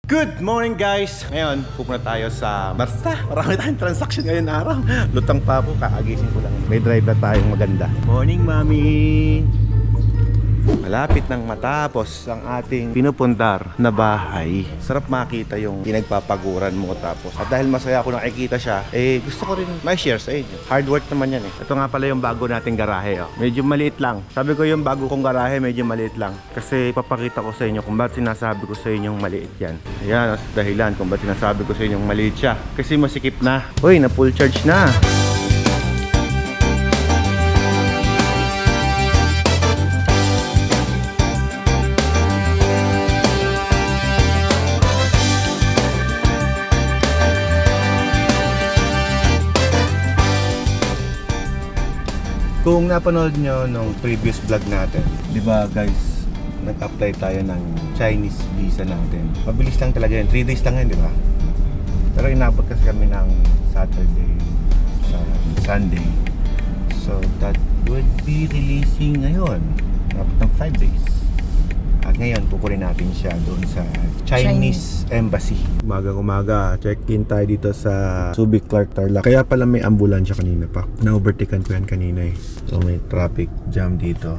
Good morning guys! Ngayon, pupunta tayo sa Marsa. Marami tayong transaction ngayon araw. Lutang pa po, kakagising ko lang. May drive na tayong maganda. Morning, Mami! Malapit nang matapos ang ating pinupundar na bahay. Sarap makita yung pinagpapaguran mo tapos. At dahil masaya ako nakikita siya, gusto ko rin ma-share sa inyo. Hard work naman yan Ito nga pala yung bago nating garahe Medyo maliit lang. Sabi ko yung bago kong garahe medyo maliit lang. Kasi papakita ko sa inyo kung ba't sinasabi ko sa inyong maliit yan. Ayan, dahilan kung ba't sinasabi ko sa inyong maliit siya. Kasi masikip na. Uy, na full charge na. Kung napanood nyo nung previous vlog natin, di ba guys, nag-apply tayo ng Chinese visa natin. Mabilis lang talaga yun, 3 days lang yun, di ba? Pero inabot kasi kami ng Saturday sa Sunday. So that would be releasing ngayon, inabot ng 5 days. At ngayon, kukunin natin siya doon sa Chinese Embassy. Umaga, check-in tayo dito sa Subic Clark Tarlac. Kaya pala may ambulansya kanina pa. Na-overtaken ko yan kanina So may traffic jam dito.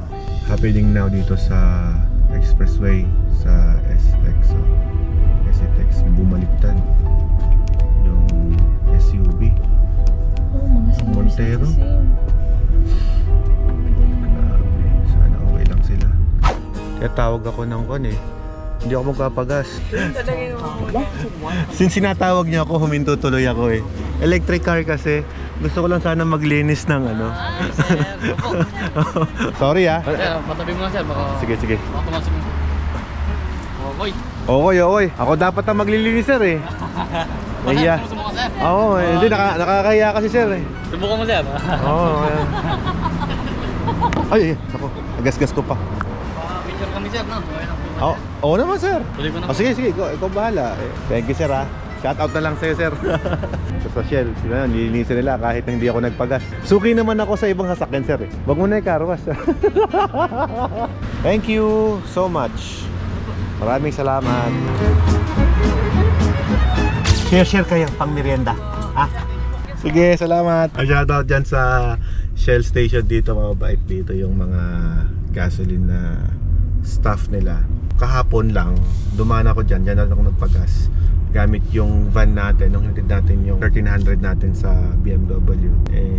Happening now dito sa expressway sa STEX. So, STEX bumaliktad yung SUV. Oh, mga Montero. Grabe, sana okay lang sila. Kaya tawag ako ng hindi ako magpapagas. Since sinatawag niyo ako, huminto tuloy ako Electric car kasi. Gusto ko lang sana maglinis ng Sorry Sir, patabi mo nga sir, baka... Sige. Baka pumasok mo. Okoy. Okay. Ako dapat ang maglilinis sir Nahiya. Sumusumo ka sir. Oo, hindi nakakahiya kasi sir Subukan mo sir. Oo, Ay, ako, nagasgas ko pa. Picture kami sir, no? Oo naman sir. Tuloy ko na. Sige, ikaw bahala. Thank you sir Shout out na lang sa'yo sir. Sa Shell, nilinisin nila kahit hindi ako nagpagas. Suki naman ako sa ibang sasakyan sir Wag mo na ikarwas. Thank you so much. Maraming salamat. Share kayo pang merienda. Sige, salamat. Shout out dyan sa Shell station dito, mga bait dito yung mga gasoline na staff nila. Kahapon lang, dumaan ako dyan ako nagpagas gamit yung van natin, nung hitid natin yung 1300 natin sa BMW.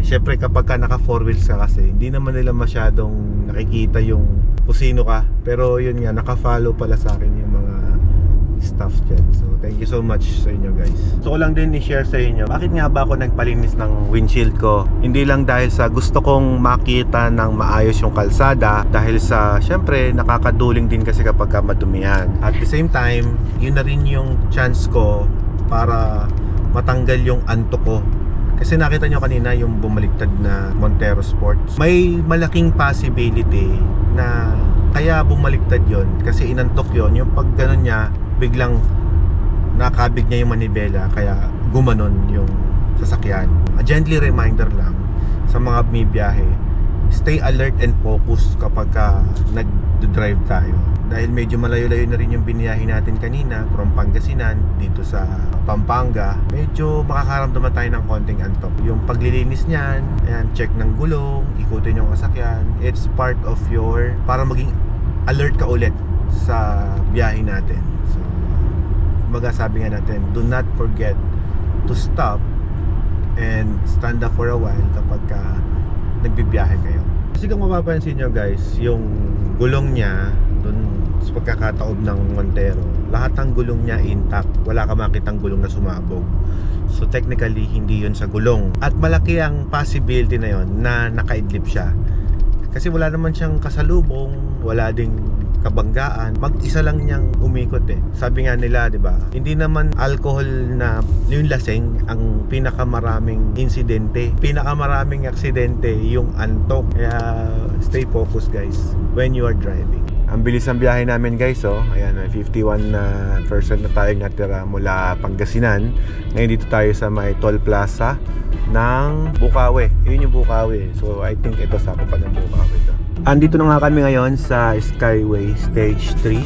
Syempre kapag ka naka 4 wheels ka kasi, hindi naman nila masyadong nakikita yung kung sino ka. Pero yun nga, naka-follow pala sa akin yung mga staff dyan. So thank you so much sa inyo guys. So ko lang din i-share sa inyo, bakit nga ba ako nagpalinis ng windshield ko? Hindi lang dahil sa gusto kong makita ng maayos yung kalsada, dahil sa syempre nakakaduling din kasi kapag madumihan. At the same time, yun na rin yung chance ko para matanggal yung antok ko. Kasi nakita nyo kanina yung bumaliktad na Montero Sports. May malaking possibility na kaya bumaliktad yon kasi inantok yon. Yung pag gano'n niya, biglang nakabig niya yung manibela, kaya gumanon yung sasakyan. A gently reminder lang sa mga may biyahe, stay alert and focus kapag nag-drive tayo. Dahil medyo malayo-layo na rin yung biniyahe natin kanina from Pangasinan dito sa Pampanga, medyo makakaramdaman tayo ng konting antok. Yung paglilinis niyan, ayan, check ng gulong, ikutin yung sasakyan, it's part of your, para maging alert ka ulit sa biyahe natin. So, kumbaga sabi nga natin, do not forget to stop and stand up for a while kapag nagbibiyahe kayo. Kasi kung mapapansin nyo guys, yung gulong niya dun sa pagkakataob ng Montero, lahat ng gulong niya intact, wala ka makitang gulong na sumabog. So technically hindi yun sa gulong, at malaki ang possibility na yun na nakaidlip siya kasi wala naman siyang kasalubong, wala ding kabanggaan, mag-isa lang niyang umikot Sabi nga nila, 'di ba? Hindi naman alcohol na yung lasing ang pinakamaraming insidente. Pinakamaraming aksidente yung antok. Kaya stay focused guys when you are driving. Ang bilis ng biyahe namin guys Ayan, 51% na tayo natira mula Pangasinan. Ngayon dito tayo sa may Toll Plaza ng Bukawi. Yun yung Bukawi. So I think ito sa pa ng Bukawi to. Andito na nga kami ngayon sa Skyway Stage 3.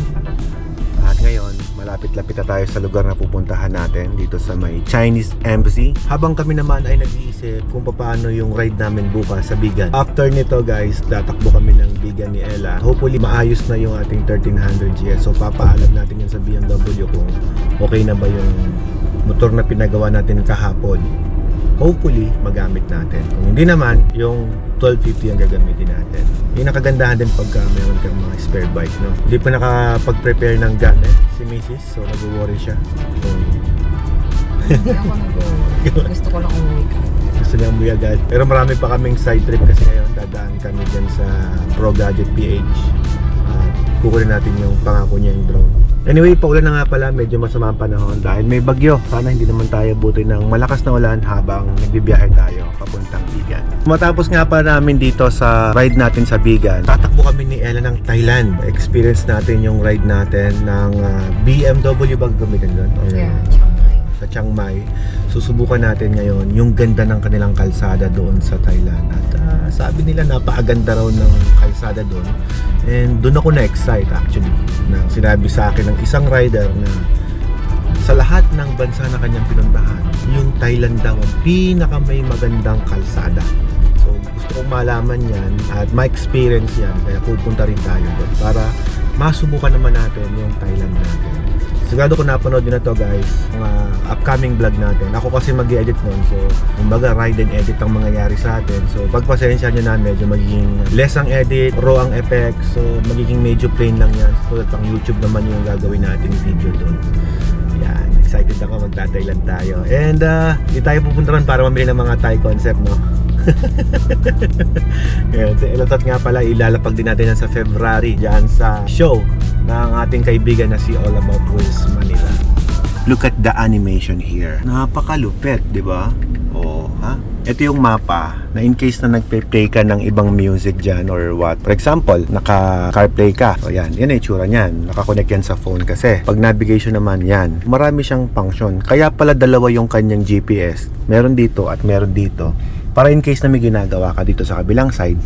At ngayon Malapit-lapit na tayo sa lugar na pupuntahan natin dito sa may Chinese Embassy. Habang kami naman ay nag-iisip kung paano yung ride namin bukas sa Bigan. After nito guys, tatakbo kami ng Bigan ni Ella. Hopefully maayos na yung ating 1300 GS. So papaalam natin yan sa BMW kung okay na ba yung motor na pinagawa natin kahapon. Hopefully magamit natin. Kung hindi naman, yung 1250 ang gagamitin natin. Yung nakagandahan din pagka mayroon kang mga spare bike, no? Hindi pa nakapag-prepare ng gamit si Mrs. So nag-worry siya. So, Hindi ako nag-worry. Gusto ko lang umuwi ka. gusto niya umuwi agad. Pero marami pa kaming side trip kasi ngayon. Dadaan kami dyan sa Pro Gadget PH. Kukunin natin yung pangako niya yung drone. Anyway, paulan na nga pala, medyo masama ang panahon dahil may bagyo. Sana hindi naman tayo buti ng malakas na ulan habang nagbibiyahe tayo papuntang Bigan. Matapos nga pa namin dito sa ride natin sa Bigan, tatakbo kami ni Ella ng Thailand. Experience natin yung ride natin ng BMW ba gamitin doon? Yeah, Chiang Mai. Sa Chiang Mai. Susubukan natin ngayon yung ganda ng kanilang kalsada doon sa Thailand. At sabi nila napakaganda raw ng kalsada doon. And doon ako na-excite actually. Na sinabi sa akin ng isang rider na sa lahat ng bansa na kanyang pinuntahan, yung Thailand daw ang pinaka may magandang kalsada. So gusto kong malaman yan at ma-experience yan. Kaya pupunta rin tayo doon para masubukan naman natin yung Thailand natin. Sigurado ko napanood nyo na to guys, mga upcoming vlog natin. Ako kasi mag-edit nun, so kumbaga ride and edit ang mangyayari sa atin. So pagpasensya nyo na, medyo magiging less ang edit, raw ang effects. So magiging medyo plain lang yan. So pang YouTube naman yung gagawin natin video doon. Yan, excited ako, magta-Thailand tayo. And di tayo pupunta ron para mamili ng mga Thai concept, no? Ngayon, si Elotot nga pala, ilalapag din natin yan sa February dyan sa show ng ating kaibigan na si All About Wheels Manila. Look at the animation here. Napakalupit, di ba? Oh, ha? Ito yung mapa na in case na nagpe-play ka ng ibang music dyan or what. For example, naka-CarPlay ka. O yan, yan ay itsura niyan. Nakakonect yan sa phone kasi. Pag navigation naman yan, marami siyang function. Kaya pala dalawa yung kanyang GPS. Meron dito at meron dito. Para in case na may ginagawa ka dito sa kabilang side,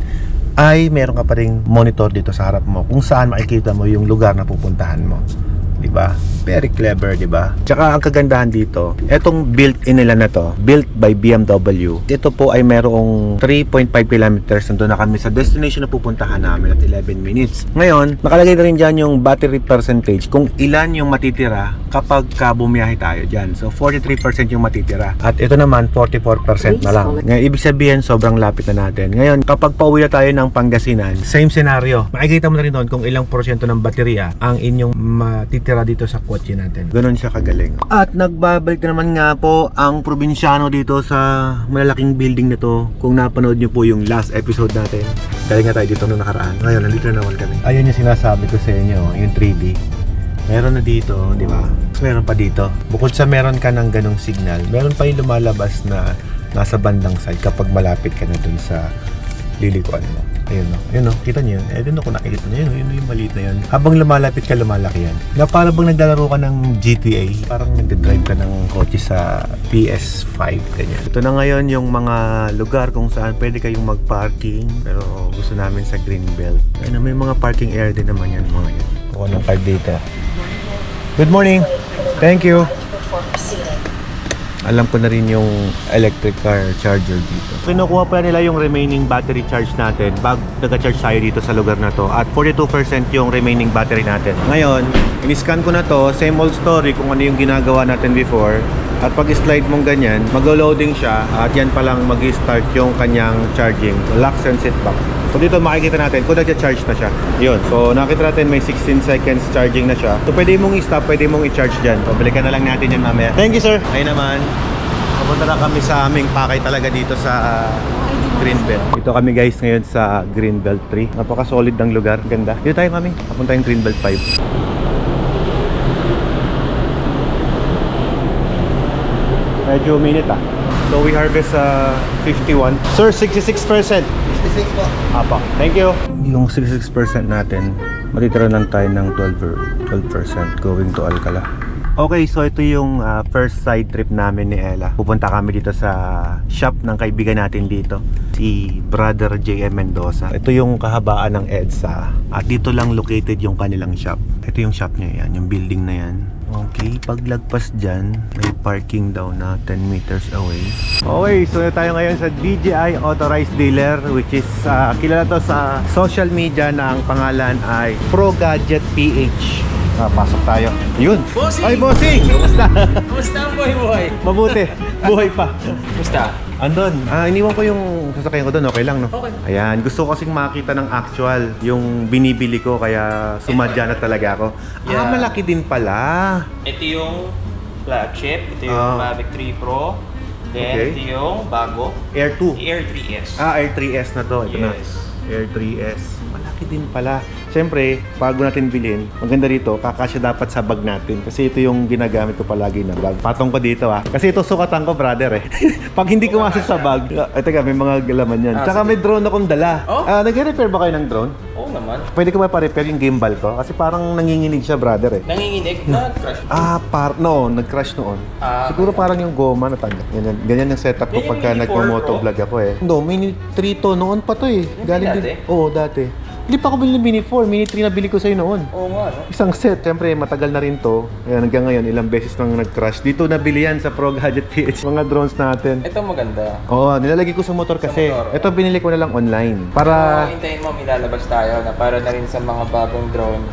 ay meron ka pa ring monitor dito sa harap mo kung saan makikita mo yung lugar na pupuntahan mo. Diba? Very clever, diba? Tsaka ang kagandahan dito, etong built-in nila na to, built by BMW. Ito po ay merong 3.5 kilometers. Nandun na kami sa destination na pupuntahan namin at 11 minutes. Ngayon, nakalagay na rin dyan yung battery percentage kung ilan yung matitira kapag bumiyahe tayo dyan. So, 43% yung matitira. At ito naman, 44% na lang. Ngayon, ibig sabihin, sobrang lapit na natin. Ngayon, kapag pauwi na tayo ng Pangasinan, same scenario. Makikita mo na rin doon kung ilang porsyento ng baterya ang inyong matitira dito sa kotse natin. Ganon siya kagaling. At nagbabalik na naman nga po ang probinsyano dito sa malalaking building na to. Kung napanood nyo po yung last episode natin, galing nga tayo dito nung nakaraan. Ngayon, nandito na naman kami. Ayun yung sinasabi ko sa inyo, yung 3D. Meron na dito, di ba? Meron pa dito. Bukod sa meron ka ng ganong signal, meron pa yung lumalabas na nasa bandang side kapag malapit ka na dun sa lilikuan mo. Ayun no. Ayun no. Kita niyo yun. Eh, dun ako nakikita niyo yun. Yun yung maliit na yun. Habang lumalapit ka, lumalaki yan. Na parang bang naglalaro ka ng GTA. Parang nagdadrive ka ng kotse sa PS5. Ganyan. Ito na ngayon yung mga lugar kung saan pwede kayong mag-parking. Pero gusto namin sa Greenbelt. Ayun, may mga parking area din naman yan mga yan. Kuha ng card dito. Good morning. Thank you. Alam ko na rin yung electric car charger dito. Kinukuha pa nila yung remaining battery charge natin bago nag-charge tayo dito sa lugar na to. At 42% yung remaining battery natin. Ngayon, in-scan ko na to, same old story kung ano yung ginagawa natin before. At pag slide mong ganyan, mag-loading siya at yan palang mag-start yung kanyang charging. Locks and sit back. So dito makikita natin kung nag-charge na siya. Yun. So nakita natin may 16 seconds charging na siya. So pwede mong i-stop, pwede mong i-charge dyan. So balikan na lang natin yan mamaya. Thank you sir. Ayun naman. Papunta na kami sa aming pakay talaga dito sa Greenbelt. Dito kami guys ngayon sa Greenbelt 3. Napaka-solid ng lugar. Ganda. Dito tayo mami. Papunta yung Greenbelt 5. Medyo minute ah. So we harvest 51. Sir, 66%. 66 po. Apa. Thank you. Yung 66% natin, matitira lang tayo ng 12% going to Alcala. Okay, so ito yung first side trip namin ni Ella. Pupunta kami dito sa shop ng kaibigan natin dito, si Brother JM Mendoza. Ito yung kahabaan ng EDSA. At dito lang located yung kanilang shop. Ito yung shop niya yan, yung building na yan. Okay, paglagpas dyan, may parking daw na 10 meters away. Okay, so na tayo ngayon sa DJI Authorized Dealer, which is kilala to sa social media na ang pangalan ay Pro Gadget PH. Pasok tayo. Yun. Bossing! Ay, bossing! Kumusta? Kumusta ang buhay? Mabuti. Buhay pa. Kumusta? Andun. Iniwan ko yung sasakyan ko doon. Okay lang, no? Okay. Ayan. Gusto ko kasing makita ng actual yung binibili ko. Kaya sumadya na talaga ako. Yeah. Malaki din pala. Ito yung flagship, ito yung Mavic 3 Pro, then Okay. ito yung bago, Air 2. Air 3S. Air 3S na to. Ito na. Yes. Air 3S. Malaki din pala. Siyempre, bago natin bilhin, maganda rito, kakasya dapat sa bag natin. Kasi ito yung ginagamit ko palagi na bag. Patong ko dito Kasi ito sukatan ko, brother Pag hindi ko sa bag, teka, may mga laman yan. Tsaka may drone akong dala. Oh? Nag-repair ba kayo ng drone? Oo naman. Pwede ko ba pa-repair yung gimbal ko? Kasi parang nanginginig siya, brother Nanginginig na crash. Nag-crash noon. Ah, Siguro parang yung goma natanggal. Ganyan yung setup ko Yan yung pagka Mini 4 nagmo-motovlog ako No, Mini 3 to noon pa to Galing dati? din. Oo, dati. Hindi pa ako bili ng Mini 4. Mini 3 na bili ko sa'yo noon. Oo nga, no? Isang set. Siyempre, matagal na rin to. Kaya hanggang ngayon, ilang beses nang nag-crash. Dito nabili yan sa Pro Gadget PH. Mga drones natin. Ito maganda. Oo, nilalagay ko sa motor kasi. motor. Ito binili ko na lang online. Para Para... hintayin mo, milalabas tayo na para na rin sa mga bagong drone.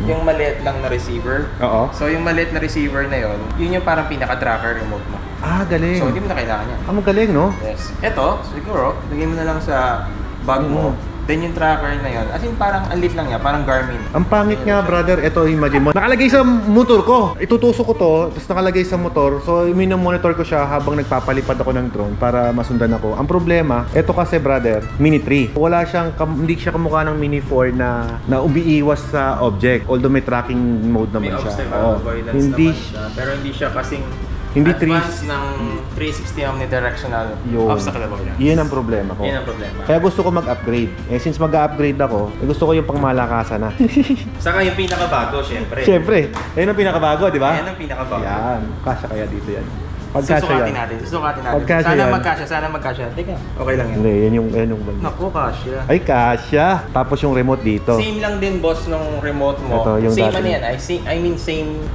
Yung maliit lang na receiver. Oo. So yung maliit na receiver na yun, yun yung parang pinaka-tracker remote mo. Galing. So hindi mo na kailangan yan. Magaling, no? Yes. Ito, siguro, lagay mo na lang sa bag mo. Then yung tracker na yun, as in parang alit lang niya, parang Garmin. Ang pangit nga, brother. Ito, imagine mo. Nakalagay sa motor ko. Itutusok ko to, tapos nakalagay sa motor. So, monitor ko siya habang nagpapalipad ako ng drone para masundan ako. Ang problema, ito kasi, brother, Mini 3. Wala siyang, hindi siya kamukha ng Mini 4 na umiiwas sa object. Although may tracking mode May naman siya. obstacle avoidance Hindi naman siya. Pero hindi siya kasing Hindi advanced ng 360 omnidirectional obstacle avoidance. Yun ang problema ko. Yun ang problema. Kaya gusto ko mag-upgrade. Since mag-upgrade ako, gusto ko yung pangmalakasan na. Saka yung pinakabago, syempre. Siyempre, yan ang pinakabago, di ba? Yan ang pinakabago. Yan. Kasya kaya dito yan. Susukatin natin. Pagkasya yan. Sana magkasya. Teka, okay lang yan. Hindi, yan yung bag. Naku, kasya. Ay, kasya. Tapos yung remote dito. Same lang din, boss, nung remote mo. Ito, yung same dati. ano yan.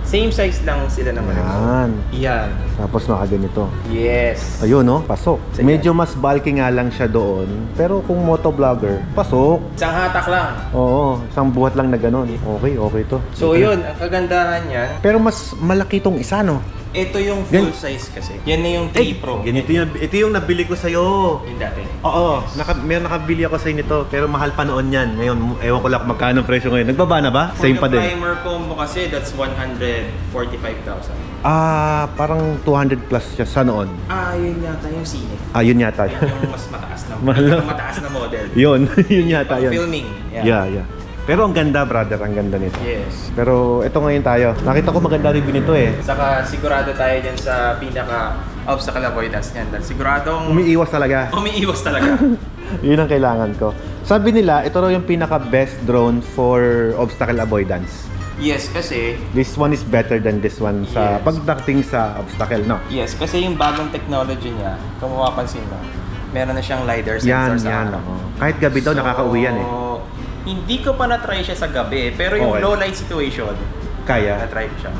Same size lang sila ng remote. Yan. Yan. Tapos nakaganito. Yes. Ayun, no? Pasok. Sige. Medyo mas bulky nga lang siya doon. Pero kung motovlogger, pasok. Isang hatak lang. Oo, isang buhat lang na ganun. Okay to. So yun, ang kagandahan yan, Pero mas malaki tong isa, no? ito yung full size kasi. Yan na yung 3 Pro. Ito yung nabili ko sa'yo. Yung dati. Oo, meron nakabili ako sa'yo nito. Pero mahal pa noon yan. Ngayon, ewan ko lang kung magkano ang presyo ngayon. Nagbaba na ba? For Same the pa din. primer combo kasi, that's 145,000. Parang 200 plus siya sa noon. Yun yata yung Cine. Yun yata. Yun yung mas mataas na, Mahal na. yung mataas na model. Yun, yun yata Pang yun. filming. Yeah. Pero ang ganda, brother. Ang ganda nito. Yes. Pero ito ngayon tayo. Nakita ko maganda review nito Saka sigurado tayo dyan sa pinaka obstacle avoidance niyan. Dahil siguradong Umiiwas talaga. umiiwas talaga. Yun ang kailangan ko. Sabi nila, ito raw yung pinaka-best drone for obstacle avoidance. Yes, kasi This one is better than this one sa Yes. pagdating sa obstacle, no? yung bagong technology niya, kung mapapansin mo, meron na siyang LiDAR sensor sa harap. Kahit gabi daw, nakakauwi yan Hindi ko pa na-try siya sa gabi, pero yung Okay. low light situation, Kaya. na-try ko siya.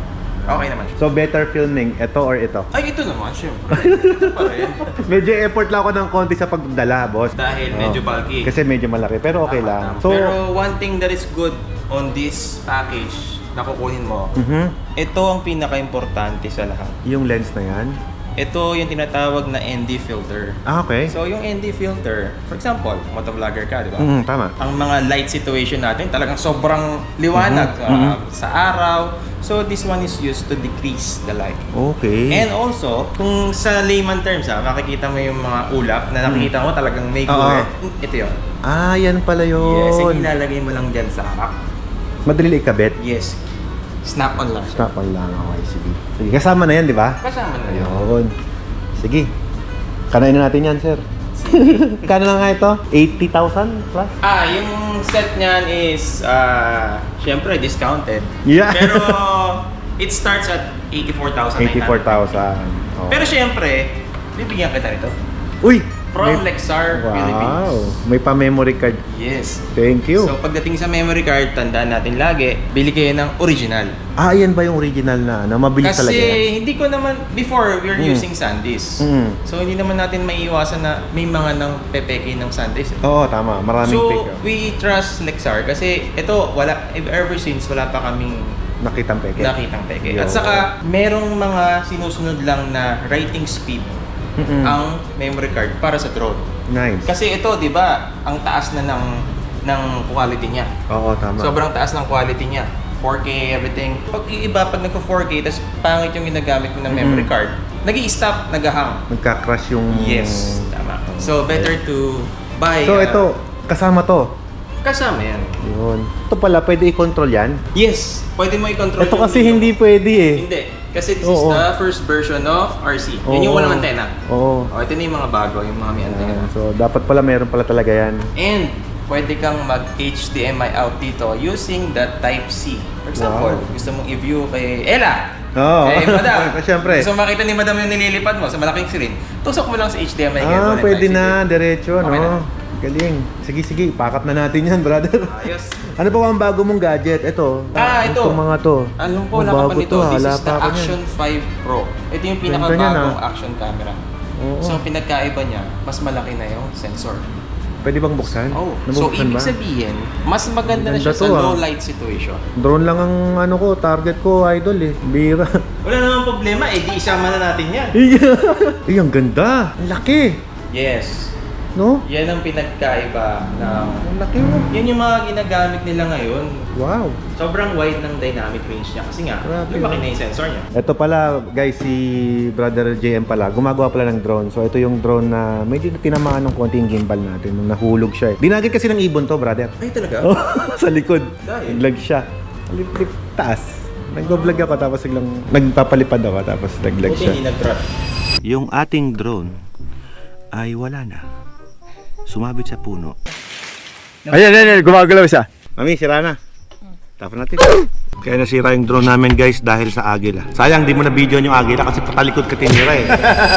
Okay naman siya. So, better filming, ito or ito? Ay, ito naman, syempre. Ito pa rin. Medyo effort lang ako ng konti sa pagdala, boss. Dahil medyo bulky. Kasi medyo malaki, pero okay Tama, lang. tama. So, Pero one thing that is good on this package na kukunin mo, ito ang pinaka-importante sa lahat. yung lens na yan. Ito yung tinatawag na ND filter. Okay. So yung ND filter, for example, motovlogger ka, di ba? Tama. Ang mga light situation natin talagang sobrang liwanag sa araw. So this one is used to decrease the light. Okay. And also, kung sa layman terms makikita mo yung mga ulap na nakikita mo talagang may glare. Ito yun. Yan pala yun. Yes, yung ilalagay mo lang dyan sa harap. Madali ikabit. Yes. Snap-on lang siya. Stop on lang. Okay, sige. Sige, kasama na yan, di ba? Kasama na yun. Ayun. Sige. Kanain na natin yan, sir. Kano lang nga ito? 80,000 plus? Yung set niyan is, syempre, discounted. Yeah. Pero, it starts at 84,900. 84,000. Oh. Pero syempre, bibigyan kita nito. Uy! From Lexar, Philippines. Wow, may pa-memory card. Yes. Thank you. So pagdating sa memory card, tandaan natin lagi, bili kayo ng original. Yan ba yung original na mabilis Kasi talaga yan? hindi ko naman, before we're using SanDisk. So hindi naman natin maiiwasan na may mga nang pepeke ng SanDisk. Oo, tama. Maraming So fake. we trust Lexar kasi ito, ever since wala pa kaming Nakitang peke. nakitang peke. Yo. At saka, merong mga sinusunod lang na writing speed ang memory card para sa drone. Nice. Kasi ito, di ba, ang taas na ng quality niya. Oo, tama. Sobrang taas ng quality niya. 4K, everything. Pag iba, pag nagka-4K, tapos pangit yung ginagamit mo ng memory card, nag-i-stop, nag-hang. Nagka-crash yung... Yes, tama. So, better to buy... So, ito, kasama to. Kasama yan. Yun. Ito pala, pwede i-control yan? Yes, pwede mo i-control. Ito yung kasi video hindi mo. pwede eh. Hindi. Kasi this Oo. is the first version of RC. Yun yung Oo. walang antena. Oo. Ito na yung mga bago, yung mga may antena. So, dapat pala meron pala talaga yan. And pwede kang mag-HDMI out dito using the Type-C. For example, Wow. gusto mong i-view kay Ella. Oo. Eh, madam. Siyempre. Gusto makita ni madam yung nililipad mo sa malaking screen. Tusok mo lang sa HDMI cable. and Pwede Type-C. na. Diretso, Okay na. no? Galing. Sige, pakat na natin yan, brother. Ayos. Ano pa ba ang bago mong gadget? Ito. Ito. Itong mga to. Alam ko, wala ka bago pa nito. to, This wala is pa the ako niyan. Action 5 Pro. Ito yung Ganda pinakabagong niyan, action camera. Oo. So, ang pinagkaiba niya, mas malaki na yung sensor. Pwede bang buksan? Oh, so Nabuksan ibig ba? sabihin, mas maganda na Ganda siya sa to, low light situation. Drone lang ang ano ko, target ko, idol eh. Bira. Wala namang problema, di isama na natin yan. Ang ganda. Ang laki. Yes. No? Yan ang pinagkaiba na Ang laki mo. yan yung mga ginagamit nila ngayon. Wow. Sobrang wide ng dynamic range niya kasi nga, Grabe, lumaki oh. na yung sensor niya. Ito pala, guys, si Brother JM pala, gumagawa pala ng drone. So, ito yung drone na medyo tinamaan ng konting gimbal natin nung nahulog siya eh. Dinagit kasi ng ibon to, brother. Ay talaga? Oh, sa likod. Dahil? Naglag siya. Lip taas. Nag-vlog ako tapos biglang nagpapalipad ako tapos naglag Buti hindi siya. nag-drop. Yung ating drone ay wala na. Sumabit sa puno. Ayan, gumagalaw siya. Mami, sira na. Tapos natin. Kaya nasira yung drone namin guys dahil sa agila. Sayang di mo na video yung agila kasi patalikod ka tinira eh.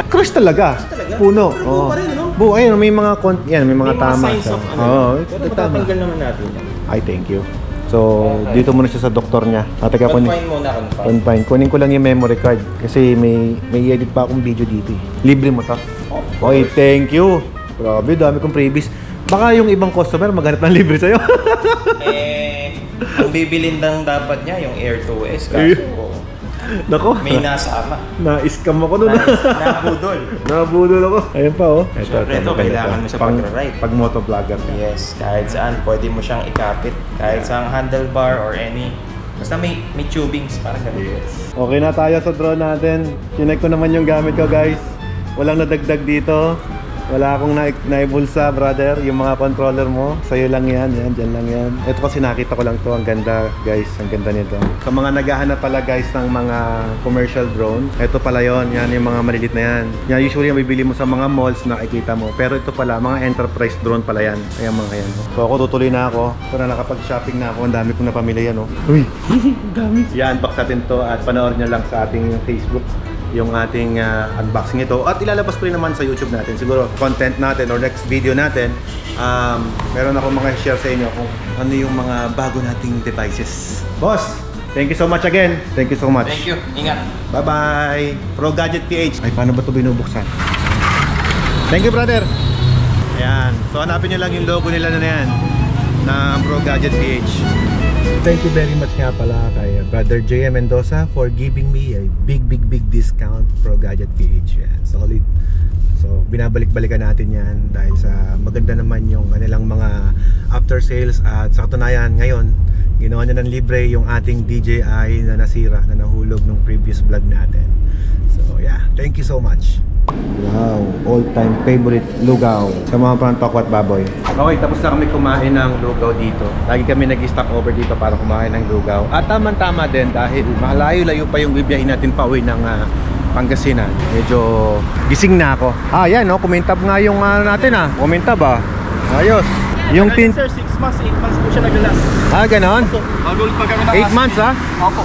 Crush talaga. Puno. Pero buo pa rin, ano? Buo, ayun, may mga may mga tama. signs of ano. Oo, Pero tama. matatanggal naman natin yan. Ay, thank you. So, dito muna siya sa doktor niya. Teka, Confine muna, confine. confine. Kunin ko lang yung memory card kasi may edit pa akong video dito eh. Libre mo to. Okay, thank you. Grabe, dami kong freebies. Baka yung ibang customer maghanap ng libre sa'yo. Ang bibilin lang dapat niya yung Air 2S Ayun. kaso Nako, may nasama. na-scam ako nun. Nabudol. Nabudol ako. Ayun pa oh. Siyempre, ito, kailangan mo sa pag-ride. Pag motovlogger ka. Yes, kahit saan pwede mo siyang ikapit. Kahit sa handlebar or any. Basta may tubings, parang ganun. Okay na tayo sa drone natin. Chinek ko naman yung gamit ko guys. Walang nadagdag dito. Wala akong naibulsa, brother. Yung mga controller mo, sa'yo lang yan. Dyan lang yan. Ito kasi nakita ko lang to. Ang ganda, guys. Ang ganda nito. Sa mga naghahanap pala, guys, ng mga commercial drone, ito pala yon. Yan yung mga malilit na yan. Yan, usually yung bibili mo sa mga malls na nakikita mo. Pero ito pala, mga enterprise drone pala yan. Ayan mga yan. So ako tutuloy na ako. So na nakapag-shopping na ako. Ang dami kong napamili yan, oh. Uy! Ang dami! I-unbox natin to at panoorin nyo lang sa ating Facebook yung ating unboxing ito at ilalabas ko rin naman sa YouTube natin siguro content natin or next video natin meron ako mga share sa inyo kung ano yung mga bago nating devices. Boss, thank you so much again. Thank you so much. Thank you. Ingat. Bye bye. Pro Gadget PH. Ay, paano ba ito binubuksan? Thank you, brother. Ayan, so hanapin nyo lang yung logo nila na yan na Pro Gadget PH. Thank you very much nga pala kay Brother JM Mendoza for giving me a big discount Pro Gadget PH. Yan, solid. So, binabalik-balikan natin yan dahil sa maganda naman yung kanilang mga after sales at sa katunayan ngayon, ginawa niya ng libre yung ating DJI na nasira, na nahulog nung previous vlog natin. So, yeah, thank you so much. Wow, all-time favorite lugaw sa mga pantok at baboy. Okay, tapos na kami kumain ng lugaw dito. Lagi kami nag-stop over dito para kumain ng lugaw. At tama-tama din dahil malayo-layo pa yung bibiyahin natin pauwi ng Pangasinan. Medyo gising na ako. Yan, no? Kumintab nga yung natin Kumintab Ayos. Yung tin... Sir, 6 months, 8 months po siya nag-last. Ganon? Mag-ulit pa kami ng 8 months Opo.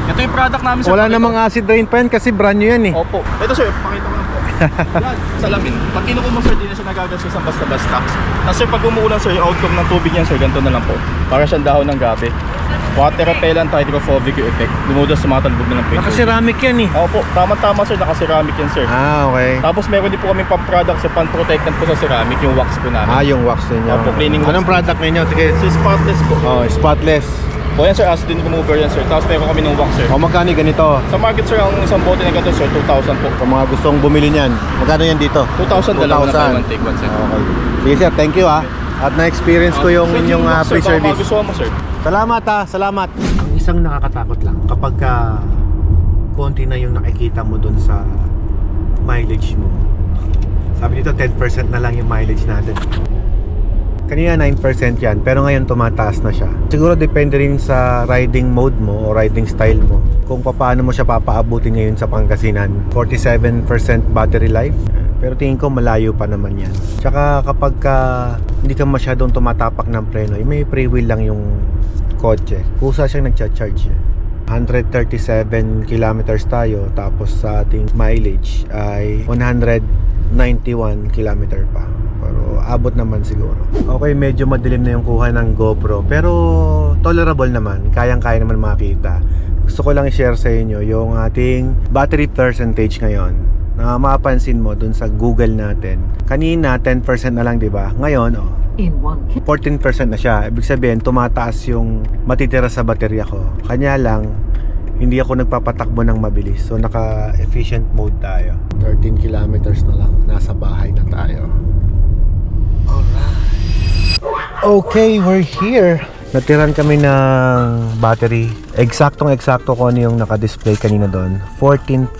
Ito yung product namin, sir. Wala namang acid rain pa yan kasi brand new yan eh. Opo. Ito, sir, pakita ko lang po. Yan, salamin. Pag kinukuha mo sir, di na siya nagagastos ng basta-basta. Tapos sir, pag umuulan sir, yung outcome ng tubig niyan sir, ganito na lang po. Para siyang dahon ng gabi. Water repellent, hydrophobic yung effect. Lumudas sumatalbog na ng paint. Naka-ceramic yan eh. Opo, tama-tama sir, naka-ceramic yan sir. Okay. Tapos meron din po kami pang-product sa pan-protectant po sa ceramic, yung wax po namin. Yung wax ninyo. Opo, cleaning wax. Anong product ninyo? Sige. So spotless po. Spotless. O yan sir, acid remover yan sir. Tapos meron kami ng wax sir. Magkano ganito? Sa market sir, ang isang bote na ganito sir, 2,000 po. Kung mga gustong bumili niyan, magkano yan dito? 2,000 dalawa na buy one take one sir. Okay. Sige sir, thank you ah. At na-experience ko yung Sir, inyong wax, sir, free baka service. magustuhan mo sir. Salamat salamat. Isang nakakatakot lang kapag konti na yung nakikita mo dun sa mileage mo. Sabi dito 10% na lang yung mileage natin. Kanina 9% yan, pero ngayon tumataas na siya. Siguro depende rin sa riding mode mo o riding style mo. Kung paano mo siya papaabutin ngayon sa Pangasinan. 47% battery life. Pero tingin ko malayo pa naman yan. Tsaka kapag hindi ka masyadong tumatapak ng preno, may free wheel lang yung kotse. Kusa siyang nagcha-charge. 137 kilometers tayo, tapos sa ating mileage ay 191 kilometer pa. Pero abot naman siguro. Okay, medyo madilim na yung kuha ng GoPro, pero tolerable naman. Kayang-kaya naman makita. Gusto ko lang i-share sa inyo yung ating battery percentage ngayon. Na mapapansin mo dun sa Google natin. Kanina 10% na lang, 'di ba? Ngayon, 14% na siya. Ibig sabihin, tumataas yung matitira sa baterya ko. Kanya lang, hindi ako nagpapatakbo ng mabilis. So, naka-efficient mode tayo. 13 kilometers na lang. Nasa bahay na tayo. Alright. Okay, we're here. Natiran kami ng battery. Eksaktong-eksakto ko ano yung naka-display kanina doon. 14%.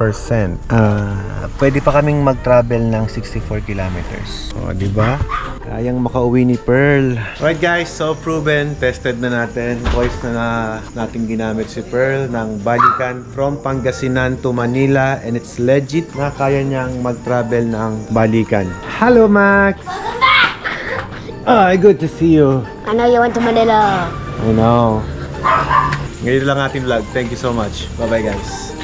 Pwede pa kaming mag-travel ng 64 kilometers. O, diba? Kayang makauwi ni Pearl. Alright guys, so proven. Tested na natin. Voice na natin ginamit si Pearl ng balikan from Pangasinan to Manila. And it's legit na kaya niyang mag-travel ng balikan. Hello, Max! Good to see you. I know you went to Manila. I know. Ngayon lang ating vlog. Thank you so much. Bye-bye guys.